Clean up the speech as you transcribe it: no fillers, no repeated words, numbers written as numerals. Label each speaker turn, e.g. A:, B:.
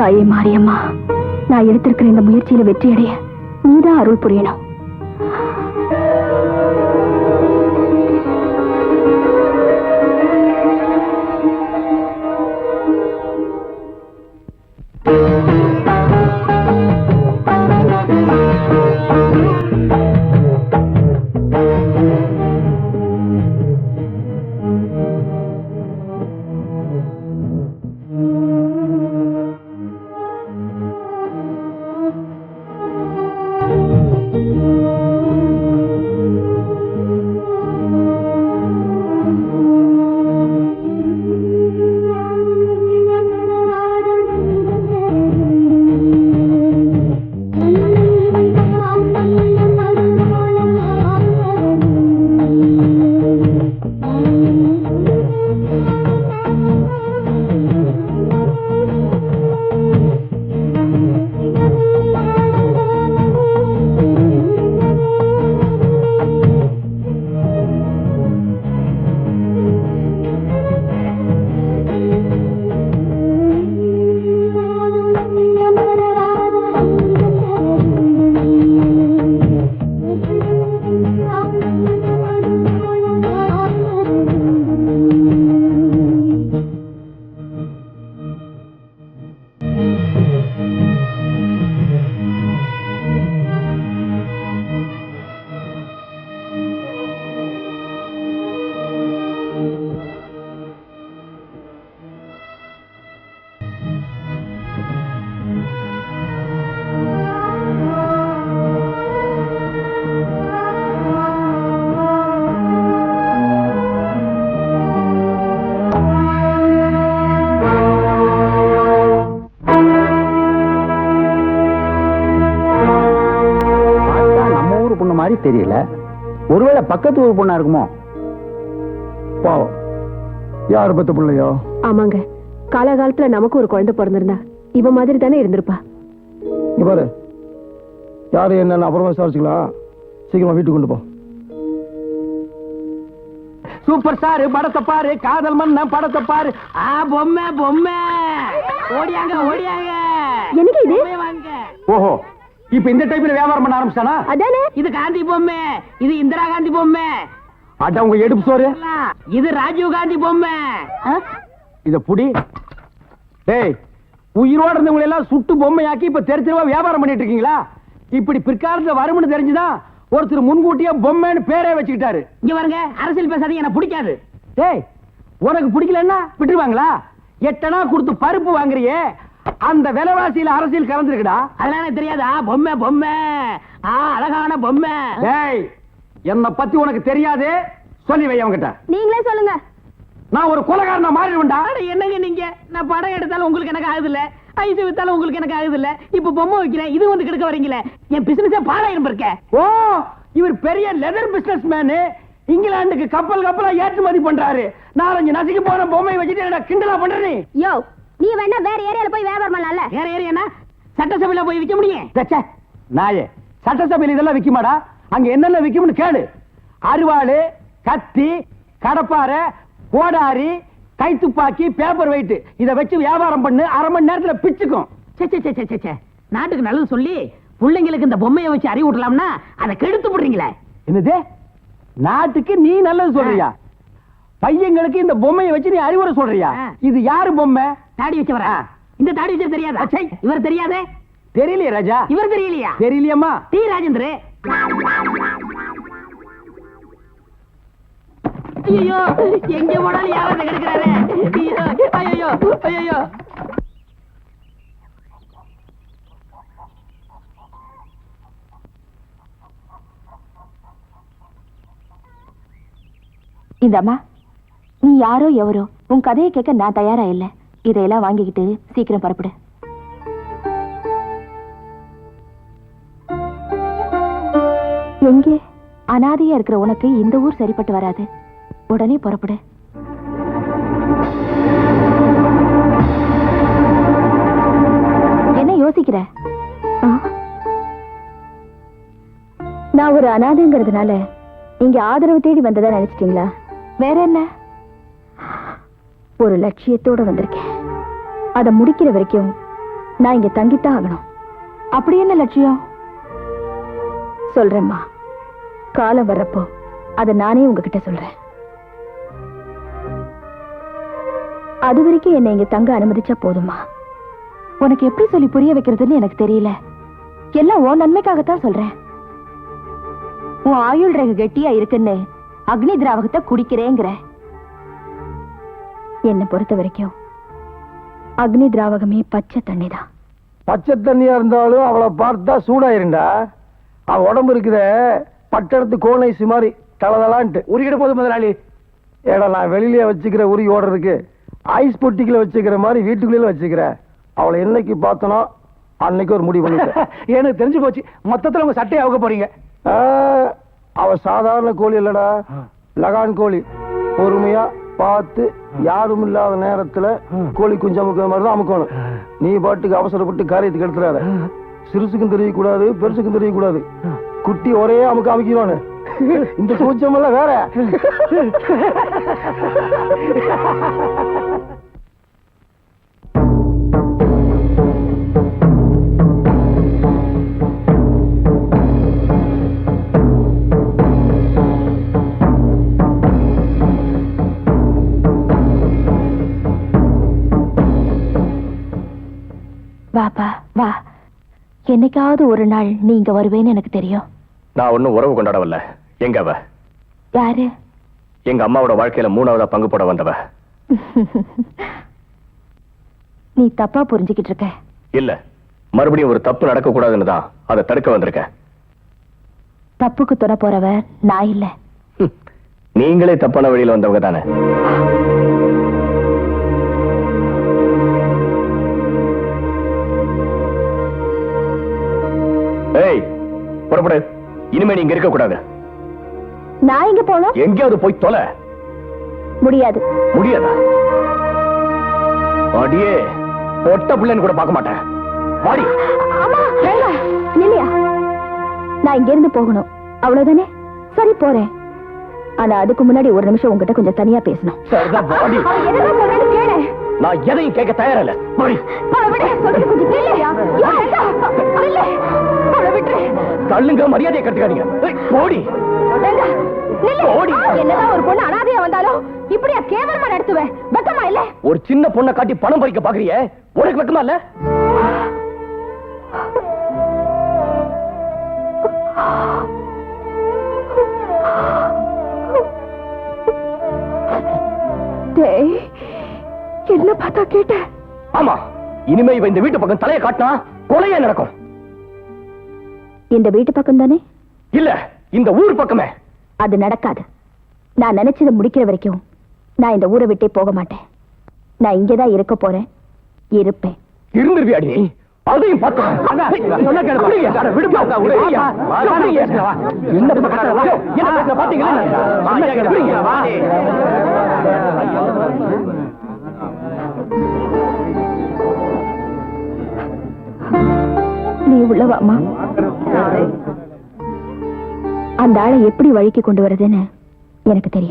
A: தாயே மாரியம்மா, நான் எடுத்திருக்கிற இந்த முயற்சியில வெற்றியடைய நீதான் அருள் புரியணும்.
B: தெரியல, ஒருவேளை பக்கத்து ஊர் பொண்ணா இருக்குமோ?
C: பாவம், யாரு பத்த பிள்ளையோ?
A: ஆமாங்க, காலகாலத்துல நமக்கு ஒரு குழந்தை பிறந்திருந்தா இவ மாதிரி தானே இருந்திருப்பா.
C: பாரு, யாரு என்னன்னு அப்புறமா விசாரிச்சுக்கலாம். சீக்கிரமா வீட்டுக்கு கொண்டு போ.
B: சூப்பர் ஸ்டார் படத்தை பாரு, காதல் மன்னன் படத்தை பாரு. பொம்மை பொம்மை ஓடியாங்க ஓடியாங்க.
A: எனக்கு இது
B: வாங்க. ஓஹோ, இப்ப இந்த டைப்ல வியாபாரம் பண்ண ஆரம்பிச்சானா?
A: அதானே.
B: இது காந்தி பொம்மை, இது இந்திரா காந்தி பொம்மை. அட உங்க எடுப்பு சோறு. இது ராஜீவ் காந்தி பொம்மை. இத புடி. டேய், உயிரோட இருந்தவங்க எல்லாம் சுட்டு பொம்மையாக்கி இப்ப தெருவா வியாபாரம் பண்ணிட்டு இருக்கீங்களா? இப்படி பிற்காலத்துல வரும்னு தெரிஞ்சுதான் ஒருத்தர் முன்கூட்டியே பொம்மைன்னு பேரே வச்சுக்கிட்டாரு. இங்க பாருங்க, அரசியல் பேசாதீங்க, எனக்கு பிடிக்காது. டேய், உனக்கு பிடிக்கலன்னா விட்டுருவாங்களா? 8 அணா கொடுத்து பருப்பு வாங்குறியே, அந்த விலைவாசியில அரசியல் கலந்துருக்குடா. அதெல்லாம் எனக்கு தெரியாதா? பொம்மை பொம்மை, அழகான பொம்மை. டேய், என்ன பத்தி உனக்கு தெரியாது, சொல்லி வை அவங்கிட்ட.
A: நீங்களே சொல்லுங்க.
B: நான் ஒரு கொலைகாரனா மாறிடுவேன்டா. என்னங்க நீங்க, நான் படம் எடுத்தாலும் உங்களுக்கு எனக்கு ஆகுது இல்ல, ஐஸ் வித்தாலும் உங்களுக்கு எனக்கு ஆகுது இல்ல, இப்ப பொம்மை வைக்கிறேன், இது வந்து கெடுக்க வரீங்களே, என் பிசினஸே பாழாயிரம் இருக்க. ஓ, இவர் பெரிய லெதர் பிசினஸ் மேனு, இங்கிலாந்துக்கு கப்பல் கப்பலா ஏற்றுமதி பண்றாரு. 4-5 நசுக்கு போன பொம்மை வச்சுட்டு என்ன கிண்டலா பண்ற நீ?
A: யோ, நீ வேணா வேற ஏரியால போய் வியாபாரம் பண்ணலாம்ல.
B: வேற ஏரியானா சட்டசபையில போய் விக்க முடியும்? நாயே, சட்டசபையில இதெல்லாம் விக்குமாடா? அங்க என்னென்ன விக்கும்னு கேளு. அருவாளு, கத்தி, கடப்பாரை, கோடாரி, கைத்துப்பாக்கி, பேப்பர் வெயிட், இத வச்சு வியாபாரம் பண்ணு, 1/2 மணி நேரத்துல பிச்சுக்கும். நாட்டுக்கு நல்லது சொல்லி பிள்ளைங்களுக்கு இந்த பொம்மையை வச்சு அறிவு விடலாம்னா அதை கெடுத்து போடுறீங்களே. என்னது, நாட்டுக்கு நீ நல்லது சொல்றியா? பையங்களுக்கு இந்த பொம்மையை வச்சு நீ அறிவுரை சொல்றியா? இது யாரு பொம்மை? தாடி வச்சவர. இந்த தாடி வச்ச தெரியாதா? இவர் தெரியாதே? தெரியலையே ராஜா. இவர் தெரியலையா? தெரியலையம்மா. டி ராஜேந்திர. ஐயோ, எங்க போனாலும் யாராவது கிடைக்கிறாரு. ஐயோ ஐயோ.
A: இந்த அம்மா, நீ யாரோ எவரோ, உன் கதையை கேட்க நான் தயாரா இல்ல. இதையெல்லாம் வாங்கிக்கிட்டு சீக்கிரம் புறப்படு. எங்கே? அனாதையா இருக்கிற உனக்கு இந்த ஊர் சரிப்பட்டு வராது. உடனே புறப்படு. என்ன யோசிக்கிற? நான் ஒரு அனாதைங்கிறதுனால இங்க ஆதரவு தேடி வந்ததா நினைச்சிட்டீங்களா? வேற என்ன? ஒரு லட்சியத்தோட வந்திருக்கேன். அதை முடிக்கிற வரைக்கும் நான் இங்க தங்கித்தான் ஆகணும். அப்படி என்ன லட்சியம்? சொல்றேம்மா, காலம் வர்றப்போ அதை நானே உங்ககிட்ட சொல்றேன். அது வரைக்கும் என்னை இங்க தங்க அனுமதிச்சா போதுமா? உனக்கு எப்படி சொல்லி புரிய வைக்கிறதுன்னு எனக்கு தெரியல. எல்லாம் உன் நன்மைக்காகத்தான் சொல்றேன். உன் ஆயுள் ரேகை கெட்டியா இருக்குன்னு அக்னி திராவகத்தை குடிக்கிறேங்கிற. என்னை பொறுத்த வரைக்கும் அக்னி திராவகமே பச்சை தண்ணிதான்.
C: பச்சை தண்ணியா இருந்தாலும் அவளை பார்த்தா சூடாயிருண்டா. அவ உடம்பு இருக்குத பட்டணத்து கோனைசி மாதிரி தளதலான்ட்டு
B: உருகிட போது முதலாளி.
C: ஏடா, நான் வெளியிலே வச்சுக்கிற உருகி ஓடுறதுக்கு ஐஸ் பொட்டிக்குள்ள வச்சுக்கிற மாதிரி வீட்டுக்குள்ளே வச்சுக்கிறேன். அவளை என்னைக்கு பார்த்தனோ அன்னைக்கு ஒரு முடிவு பண்ணிட்டேன்.
B: எனக்கு தெரிஞ்சு போச்சு, மொத்தத்துல உங்க சட்டையை அவுக்க போறீங்க.
C: அவ சாதாரண கோழி இல்லடா, லகான் கோழி. பொறுமையா பார்த்து யாரும் இல்லாத நேரத்துல கோழி குஞ்சு அமுக்கிற மாதிரி தான் அமுக்கணும். நீ பாட்டுக்கு அவசரப்பட்டு காரியத்துக்கு எடுத்துறாத. சிறுசுக்கும் தெரியக்கூடாது, பெருசுக்கும் தெரியக்கூடாது. குட்டி ஒரே அமுக்க அமைக்கிறானு. இந்த சூச்சம் எல்லாம் வேற.
A: வாப்பா வா. என்னைக்காவது ஒரு நாள் நீ இங்க வருவேன்னு எனக்கு தெரியும்.
D: நான் ஒன்னும் உறவு கொண்டாடவில்ல. எங்க அவ?
A: யாரு?
D: எங்க அம்மாவோட வாழ்க்கையில 3ஆவதா பங்கு போட வந்தவ.
A: நீ தப்பா புரிஞ்சுக்கிட்டு இருக்க.
D: இல்ல, மறுபடியும் ஒரு தப்பு நடக்க கூடாதுன்னு தான் அதை தடுக்க வந்திருக்கேன்.
A: தப்புக்கு துணை போறவ நான் இல்ல.
D: நீங்களே தப்பான வழியில வந்தவங்க தானே. ஏய், புறப்படு. இனிமே நீங்க இருக்க கூடாது.
A: நான் இங்க போனோம்.
D: எங்கேயாவது போய் தொலை.
A: முடியாது.
D: முடியாதா? அடியே, பொட்ட பிள்ளைன்னு கூட பார்க்க மாட்டேன். வாடி.
A: இல்லையா, நான் இங்க இருந்து போகணும், அவ்வளவுதானே? சரி, போறேன். ஆனா அதுக்கு முன்னாடி ஒரு நிமிஷம் உங்ககிட்ட கொஞ்சம் தனியா பேசணும்.
D: சரிதான், வாடி. நான் எதையும் கேட்க தயாரா இல்ல. வாடி. தள்ளுங்க, மரியாதையை கட்டுக்காதீங்க. ஓடி ஓடி.
A: என்னதான் ஒரு பொண்ணு அனாதையா வந்தாலும் இப்படியா கேவலமா நடத்துவேன்? வெக்கமா இல்ல?
D: ஒரு சின்ன பொண்ணை காட்டி பணம் பறிக்க பாக்குறியே, உனக்கு வெக்கமா இல்ல?
A: என்ன பார்த்தா கேட்ட?
D: ஆமா, இனிமே இவ இந்த வீட்டு பக்கம் தலையை காட்டினா கொலையே நடக்கும்.
A: இந்த வீட்டு பக்கம் தானே?
D: இல்ல, இந்த ஊர் பக்கமே.
A: அது நடக்காது. நான் நினைச்சதை முடிக்கிற வரைக்கும் நான் இந்த ஊரை விட்டே போக மாட்டேன். நான் இங்கதான் இருக்க போறேன், இருப்பேன்.
D: இருந்துருவியாடி நீ? அதையும் பார்த்து
A: நீ உள்ளவாமா. அந்த ஆளை எப்படி வழிக்கு கொண்டு வரதுன்னு எனக்கு தெரியும்.